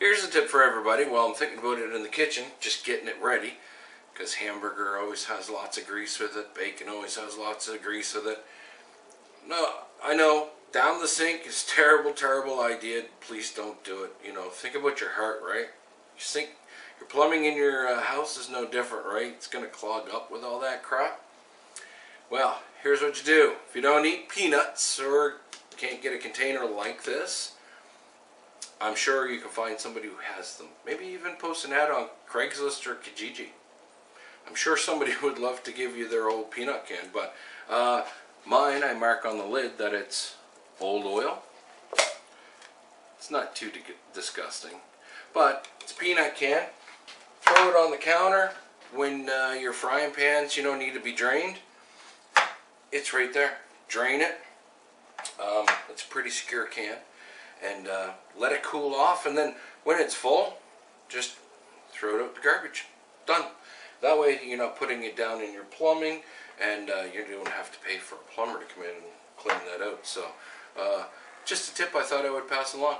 Here's a tip for everybody. Well, I'm thinking about it in the kitchen, just getting it ready, because hamburger always has lots of grease with it. Bacon always has lots of grease with it. No, I know, down the sink is terrible, terrible idea. Please don't do it. You know, think about your heart, right? You think your plumbing in your house is no different, right? It's going to clog up with all that crap. Well, here's what you do. If you don't eat peanuts or can't get a container like this, I'm sure you can find somebody who has them. Maybe even post an ad on Craigslist or Kijiji. I'm sure somebody would love to give you their old peanut can, but mine, I mark on the lid that it's old oil. It's not too disgusting, but it's a peanut can. Throw it on the counter when your frying pans, need to be drained. It's right there. Drain it. It's a pretty secure can, and let it cool off, and then when it's full, just throw it out the garbage. Done. That way you're not putting it down in your plumbing, and you don't have to pay for a plumber to come in and clean that out. So just a tip I thought I would pass along.